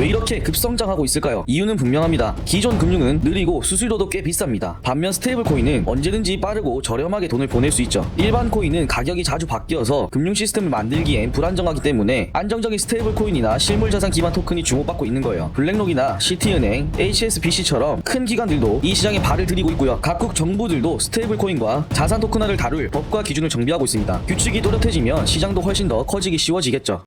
왜 이렇게 급성장하고 있을까요? 이유는 분명합니다. 기존 금융은 느리고 수수료도 꽤 비쌉니다. 반면 스테이블 코인은 언제든지 빠르고 저렴하게 돈을 보낼 수 있죠. 일반 코인은 가격이 자주 바뀌어서 금융 시스템을 만들기엔 불안정하기 때문에 안정적인 스테이블 코인이나 실물 자산 기반 토큰이 주목받고 있는 거예요. 블랙록이나 시티은행, HSBC처럼 큰 기관들도 이 시장에 발을 들이고 있고요. 각국 정부들도 스테이블 코인과 자산 토큰화를 다룰 법과 기준을 정비하고 있습니다. 규칙이 또렷해지면 시장도 훨씬 더 커지기 쉬워지겠죠.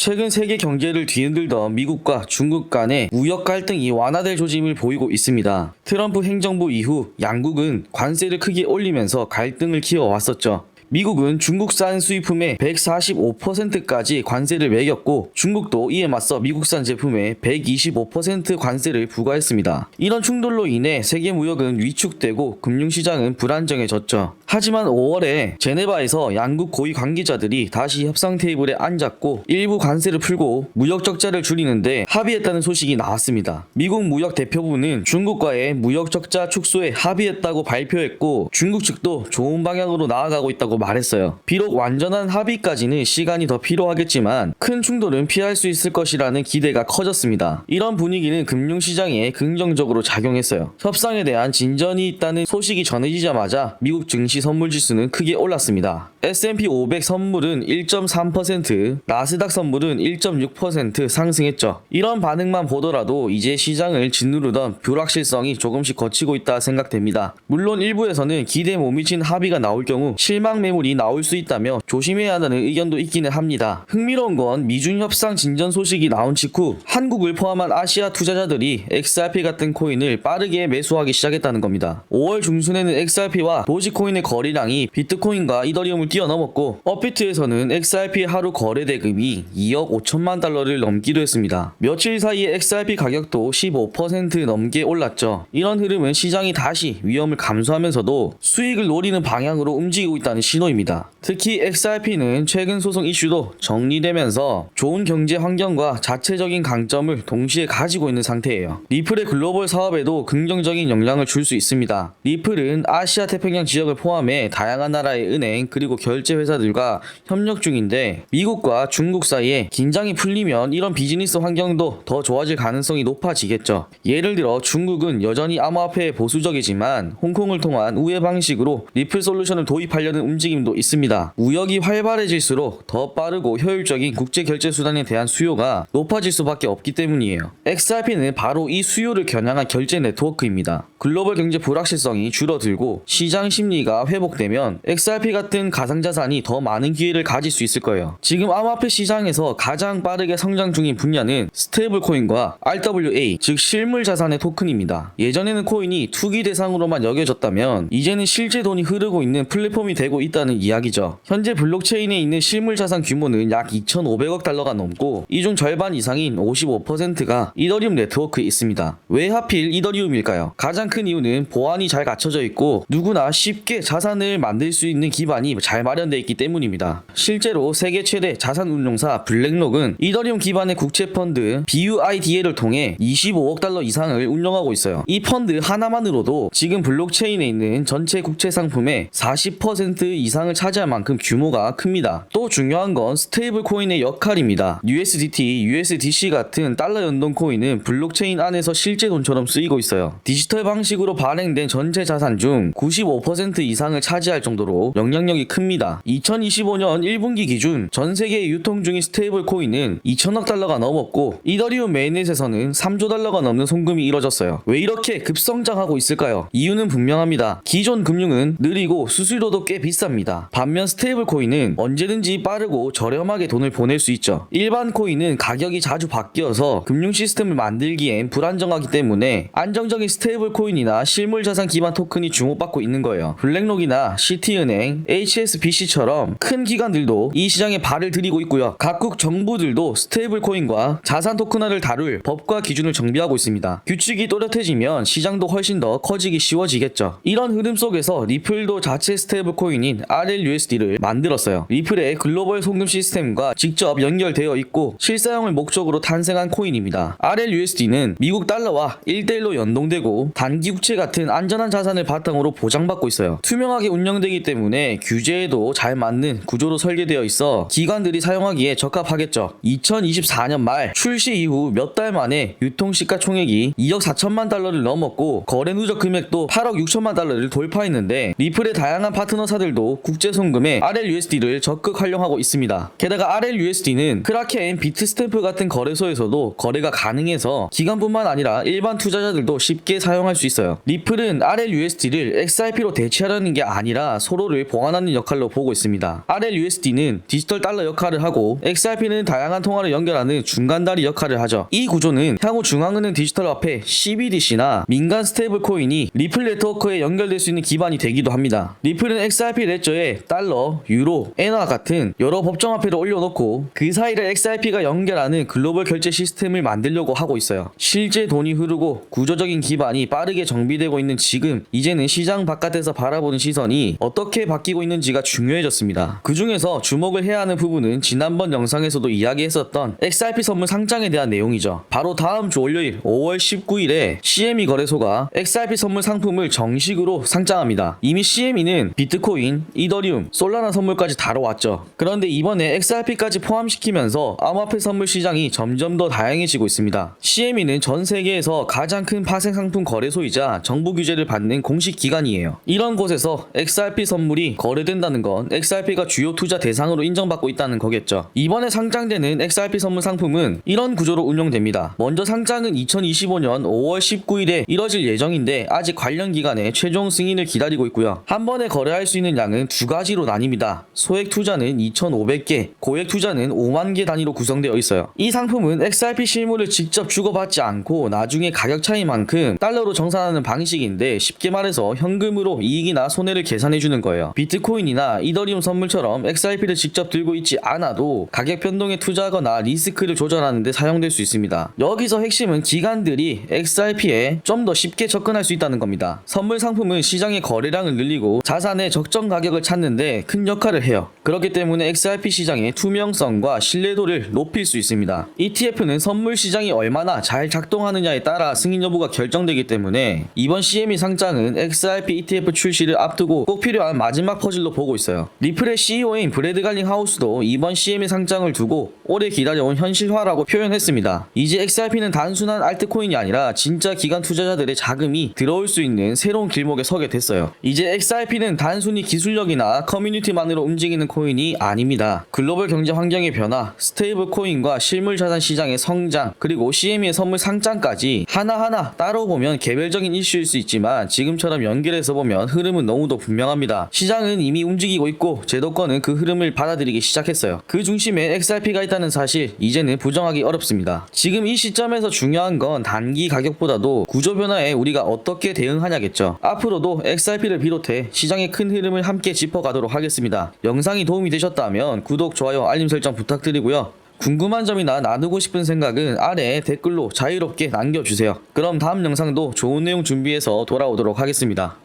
최근 세계 경제를 뒤흔들던 미국과 중국 간의 무역 갈등이 완화될 조짐을 보이고 있습니다. 트럼프 행정부 이후 양국은 관세를 크게 올리면서 갈등을 키워왔었죠. 미국은 중국산 수입품에 145%까지 관세를 매겼고 중국도 이에 맞서 미국산 제품에 125% 관세를 부과했습니다. 이런 충돌로 인해 세계 무역은 위축되고 금융시장은 불안정해졌죠. 하지만 5월에 제네바에서 양국 고위 관계자들이 다시 협상 테이블에 앉았고 일부 관세를 풀고 무역 적자를 줄이는데 합의했다는 소식이 나왔습니다. 미국 무역 대표부는 중국과의 무역 적자 축소에 합의했다고 발표했고 중국 측도 좋은 방향으로 나아가고 있다고 말했어요. 비록 완전한 합의까지는 시간이 더 필요하겠지만 큰 충돌은 피할 수 있을 것이라는 기대가 커졌습니다. 이런 분위기는 금융시장에 긍정적으로 작용했어요. 협상에 대한 진전이 있다는 소식이 전해지자마자 미국 증시 선물 지수는 크게 올랐습니다. S&P 500 선물은 1.3%, 나스닥 선물은 1.6% 상승했죠. 이런 반응만 보더라도 이제 시장을 짓누르던 불확실성이 조금씩 걷히고 있다 생각됩니다. 물론 일부에서는 기대에 못 미친 합의가 나올 경우 실망 매물이 나올 수 있다며 조심해야 한다는 의견도 있기는 합니다. 흥미로운 건 미중 협상 진전 소식이 나온 직후 한국을 포함한 아시아 투자자들이 XRP 같은 코인을 빠르게 매수하기 시작했다는 겁니다. 5월 중순에는 XRP와 도지코인의 거래량이 비트코인과 이더리움을 뛰어넘었고 업비트에서는 XRP의 하루 거래 대금이 2억 5천만 달러를 넘기도 했습니다. 며칠 사이에 XRP 가격도 15% 넘게 올랐죠. 이런 흐름은 시장이 다시 위험을 감수하면서도 수익을 노리는 방향으로 움직이고 있다는 신호입니다. 특히 XRP는 최근 소송 이슈도 정리되면서 좋은 경제 환경과 자체적인 강점을 동시에 가지고 있는 상태예요. 리플의 글로벌 사업에도 긍정적인 영향을 줄 수 있습니다. 리플은 아시아 태평양 지역을 포함해 다양한 나라의 은행 그리고 결제 회사들과 협력 중인데 미국과 중국 사이에 긴장이 풀리면 이런 비즈니스 환경도 더 좋아질 가능성이 높아지겠죠. 예를 들어 중국은 여전히 암호화폐에 보수적이지만 홍콩을 통한 우회 방식으로 리플 솔루션을 도입하려는 움직임도 있습니다. 무역이 활발해질수록 더 빠르고 효율적인 국제 결제 수단에 대한 수요가 높아질 수밖에 없기 때문이에요. XRP는 바로 이 수요를 겨냥한 결제 네트워크입니다. 글로벌 경제 불확실성이 줄어들고 시장 심리가 회복되면 XRP 같은 가상자산이 더 많은 기회를 가질 수 있을 거예요. 지금 암호화폐 시장에서 가장 빠르게 성장 중인 분야는 스테이블 코인과 RWA, 즉 실물 자산의 토큰입니다. 예전에는 코인이 투기 대상으로만 여겨졌다면 이제는 실제 돈이 흐르고 있는 플랫폼이 되고 있다는 이야기죠. 현재 블록체인에 있는 실물 자산 규모는 약 2,500억 달러가 넘고 이 중 절반 이상인 55%가 이더리움 네트워크에 있습니다. 왜 하필 이더리움일까요? 가장 큰 이유는 보안이 잘 갖춰져 있고 누구나 쉽게 자산을 만들 수 있는 기반이 잘 마련되어 있기 때문입니다. 실제로 세계 최대 자산 운용사 블랙록은 이더리움 기반의 국채 펀드 BUIDA를 통해 25억 달러 이상을 운영하고 있어요. 이 펀드 하나만으로도 지금 블록체인에 있는 전체 국채 상품의 40% 이상을 차지할 만큼 규모가 큽니다. 또 중요한 건 스테이블 코인의 역할입니다. USDT, USDC 같은 달러 연동 코인은 블록체인 안에서 실제 돈처럼 쓰이고 있어요. 디지털 방식으로 발행된 전체 자산 중 95% 이상을 차지할 정도로 영향력이 큽니다. 2025년 1분기 기준 전 세계에 유통 중인 스테이블 코인은 2천억 달러가 넘었고 이더리움 메인넷에서는 3조 달러가 넘는 송금이 이뤄졌어요. 왜 이렇게 급성장하고 있을까요? 이유는 분명합니다. 기존 금융은 느리고 수수료도 꽤 비쌉니다. 반면 스테이블 코인은 언제든지 빠르고 저렴하게 돈을 보낼 수 있죠. 일반 코인은 가격이 자주 바뀌어서 금융 시스템을 만들기엔 불안정하기 때문에 안정적인 스테이블 코인이나 실물 자산 기반 토큰이 주목받고 있는 거예요. 블랙록이나 시티은행, HSBC처럼 큰 기관들도 이 시장에 발을 들이고 있고요. 각국 정부들도 스테이블 코인과 자산 토큰화를 다룰 법과 기준을 정비하고 있습니다. 규칙이 또렷해지면 시장도 훨씬 더 커지기 쉬워지겠죠. 이런 흐름 속에서 리플도 자체 스테이블 코인인 코인인 RLUSD를 만들었어요. 리플의 글로벌 송금 시스템과 직접 연결되어 있고 실사용을 목적으로 탄생한 코인입니다. RLUSD는 미국 달러와 1대1로 연동되고 단기 국채 같은 안전한 자산을 바탕으로 보장받고 있어요. 투명하게 운영되기 때문에 규제에도 잘 맞는 구조로 설계되어 있어 기관들이 사용하기에 적합하겠죠. 2024년 말 출시 이후 몇 달 만에 유통 시가총액이 2억 4천만 달러를 넘었고 거래 누적 금액도 8억 6천만 달러를 돌파했는데 리플의 다양한 파트너사들도 국제 송금에 RLUSD를 적극 활용하고 있습니다. 게다가 RLUSD는 크라켄, 비트스탬프 같은 거래소에서도 거래가 가능해서 기관뿐만 아니라 일반 투자자들도 쉽게 사용할 수 있어요. 리플은 RLUSD를 XRP로 대체하려는 게 아니라 서로를 보완하는 역할로 보고 있습니다. RLUSD는 디지털 달러 역할을 하고 XRP는 다양한 통화를 연결하는 중간다리 역할을 하죠. 이 구조는 향후 중앙은행 디지털 화폐 CBDC나 민간 스테이블 코인이 리플 네트워크에 연결될 수 있는 기반이 되기도 합니다. 리플은 XRP 레저에 달러, 유로, 엔화 같은 여러 법정화폐를 올려놓고 그 사이를 XRP가 연결하는 글로벌 결제 시스템을 만들려고 하고 있어요. 실제 돈이 흐르고 구조적인 기반이 빠르게 정비되고 있는 지금 이제는 시장 바깥에서 바라보는 시선이 어떻게 바뀌고 있는지가 중요해졌습니다. 그 중에서 주목을 해야 하는 부분은 지난번 영상에서도 이야기했었던 XRP 선물 상장에 대한 내용이죠. 바로 다음 주 월요일 5월 19일에 CME 거래소가 XRP 선물 상품을 정식으로 상장합니다. 이미 CME는 비트코인, 이더리움, 솔라나 선물까지 다뤄왔죠. 그런데 이번에 XRP까지 포함시키면서 암호화폐 선물 시장이 점점 더 다양해지고 있습니다. CME는 전 세계에서 가장 큰 파생 상품 거래소이자 정부 규제를 받는 공식 기관이에요. 이런 곳에서 XRP 선물이 거래된다는 건 XRP가 주요 투자 대상으로 인정받고 있다는 거겠죠. 이번에 상장되는 XRP 선물 상품은 이런 구조로 운영됩니다. 먼저 상장은 2025년 5월 19일에 이뤄질 예정인데 아직 관련 기관의 최종 승인을 기다리고 있고요. 한 번에 거래할 수 있는 양은 두 가지로 나뉩니다. 소액 투자는 2,500개, 고액 투자는 5만 개 단위로 구성되어 있어요. 이 상품은 XRP 실물을 직접 주고받지 않고 나중에 가격 차이만큼 달러로 정산하는 방식인데 쉽게 말해서 현금으로 이익이나 손해를 계산해주는 거예요. 비트코인이나 이더리움 선물처럼 XRP를 직접 들고 있지 않아도 가격 변동에 투자하거나 리스크를 조절하는 데 사용될 수 있습니다. 여기서 핵심은 기관들이 XRP에 좀 더 쉽게 접근할 수 있다는 겁니다. 선물 상품은 시장의 거래량을 늘리고 자산의 적정 가격을 찾는데 큰 역할을 해요. 그렇기 때문에 XRP 시장의 투명성과 신뢰도를 높일 수 있습니다. ETF는 선물 시장이 얼마나 잘 작동하느냐에 따라 승인 여부가 결정되기 때문에 이번 CME 상장은 XRP ETF 출시를 앞두고 꼭 필요한 마지막 퍼즐로 보고 있어요. 리플의 CEO인 브래드 갈링 하우스도 이번 CME 상장을 두고 오래 기다려온 현실화라고 표현했습니다. 이제 XRP는 단순한 알트코인이 아니라 진짜 기관 투자자들의 자금이 들어올 수 있는 새로운 길목에 서게 됐어요. 이제 XRP는 단순히 기술력이나 커뮤니티만으로 움직이는 코인이 아닙니다. 글로벌 경제 환경의 변화, 스테이블 코인과 실물 자산 시장의 성장, 그리고 CME의 선물 상장까지 하나하나 따로 보면 개별적인 이슈일 수 있지만 지금처럼 연결해서 보면 흐름은 너무도 분명합니다. 시장은 이미 움직이고 있고 제도권은 그 흐름을 받아들이기 시작했어요. 그 중심에 XRP가 있다는 사실 이제는 부정하기 어렵습니다. 지금 이 시점에서 중요한 건 단기 가격보다도 구조 변화에 우리가 어떻게 대응하냐겠죠. 앞으로도 XRP를 비롯해 시장의 큰 흐름을 함께 짚어가도록 하겠습니다. 영상이 도움이 되셨다면 구독, 좋아요, 알림 설정 부탁드리고요. 궁금한 점이나 나누고 싶은 생각은 아래에 댓글로 자유롭게 남겨주세요. 그럼 다음 영상도 좋은 내용 준비해서 돌아오도록 하겠습니다.